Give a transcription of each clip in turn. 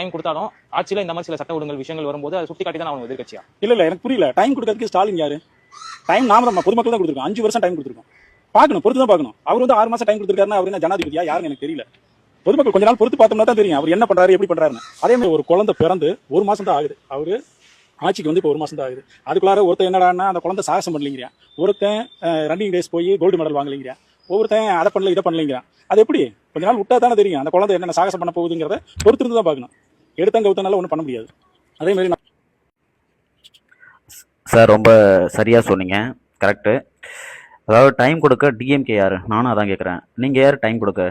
Time கொடுத்தாலும் ஆட்சியில் இந்த மாதிரி சில சட்ட ஒழுங்கல் விஷயங்கள் வரும்போது அதை சுட்டி காட்டி தான் அவங்க எதிர்க்கட்சியா? இல்ல எனக்கு புரியல. டைம் கொடுக்கறதுக்கு ஸ்டாலின் யாரு? டைம் நாம தான் பொதுமக்கள் தான் கொடுத்துருக்கோம். 5 வருஷம் டைம் கொடுத்துருக்கோம். பார்க்கணும், பொறுத்து தான் பார்க்கணும். அவர் வந்து 6 மாசம் டைம் கொடுத்துருக்காருன்னா அவர் என்ன ஜனாதிபதியா யாருன்னு எனக்கு தெரியல. பொதுமக்கள் கொஞ்ச நாள் பொறுத்து பார்த்தோம்னா தான் தெரியும் அவர் என்ன பண்றாரு, எப்படி பண்றாருன்னு. அதே மாதிரி ஒரு குழந்தை பிறந்து 1 மாசம் தான் ஆகுது. அவரு ஆட்சிக்கு வந்து இப்போ 1 மாசம் தான் ஆகுது. அதுக்குள்ளார ஒருத்தன் என்னடான்னா அந்த குழந்தை சாகசம் பண்ணலைங்கிறான், ஒருத்தன் ரன்னிங் ரேஸ் போய் கோல்டு மெடல் வாங்கலைங்கிறான், ஒவ்வொருத்தன் அதை பண்ணல இதை பண்ணலைங்கிறான். அது எப்படி கொஞ்ச நாள் விட்டா தானே தெரியும் அந்த குழந்தை என்னென்ன சாகசம் பண்ண போகுதுங்கிறத பொறுத்திருந்து தான் பார்க்கணும். எடுத்தங்க கவுத்தனால ஒன்றும் பண்ண முடியாது. அதே மாதிரி சார் ரொம்ப சரியாக சொன்னீங்க, கரெக்டு. அதாவது டைம் கொடுக்க டிஎம்கே யார்? நானும் அதான் கேட்குறேன். நீங்கள் யார் டைம் கொடுக்க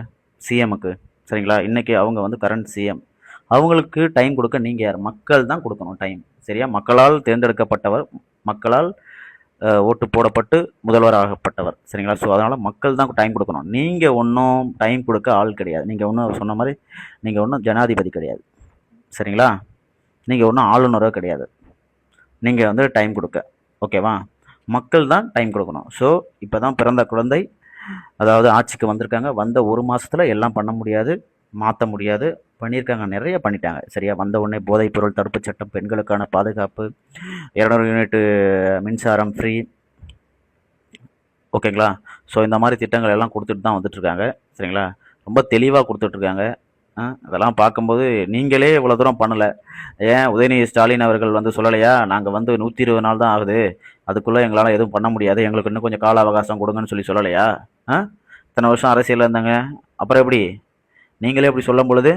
சிஎம்முக்கு? சரிங்களா, இன்றைக்கி அவங்க வந்து கரண்ட் சிஎம். அவங்களுக்கு டைம் கொடுக்க நீங்கள் யார்? மக்கள் தான் கொடுக்கணும் டைம். சரியா, மக்களால் தேர்ந்தெடுக்கப்பட்டவர், மக்களால் ஓட்டு போடப்பட்டு முதல்வர் ஆகப்பட்டவர். சரிங்களா, ஸோ அதனால் மக்கள் தான் டைம் கொடுக்கணும். நீங்கள் ஒன்றும் டைம் கொடுக்க ஆள் கிடையாது. நீங்கள் ஒன்றும் சொன்ன மாதிரி நீங்கள் ஒன்றும் ஜனாதிபதி கிடையாது. சரிங்களா, நீங்கள் ஒன்றும் ஆளுநரோ கிடையாது. நீங்கள் வந்து டைம் கொடுக்க, ஓகேவா? மக்கள் தான் டைம் கொடுக்கணும். ஸோ இப்போ தான் பிறந்த குழந்தை, அதாவது ஆட்சிக்கு வந்திருக்காங்க. வந்த 1 மாதத்தில் எல்லாம் பண்ண முடியாது, மாற்ற முடியாது. பண்ணியிருக்காங்க, நிறைய பண்ணிட்டாங்க. சரியா, வந்த உடனே போதைப்பொருள் தடுப்பு சட்டம், பெண்களுக்கான பாதுகாப்பு, 200 யூனிட்டு மின்சாரம் ஃப்ரீ, ஓகேங்களா? ஸோ இந்த மாதிரி திட்டங்கள் எல்லாம் கொடுத்துட்டு தான் வந்துட்டுருக்காங்க. சரிங்களா, ரொம்ப தெளிவாக கொடுத்துட்ருக்காங்க. அதெல்லாம் பார்க்கும்போது நீங்களே இவ்வளோ தூரம் பண்ணலை, ஏன் உதயநிதி ஸ்டாலின் அவர்கள் வந்து சொல்லலையா? நாங்கள் வந்து 120 நாள் தான் ஆகுது, அதுக்குள்ளே எங்களால் எதுவும் பண்ண முடியாது, எங்களுக்கு இன்னும் கொஞ்சம் கால அவகாசம் கொடுங்கன்னு சொல்லலையா? இத்தனை வருஷம் அரசியலில் இருந்தாங்க, அப்புறம் எப்படி நீங்களே எப்படி சொல்லும் பொழுது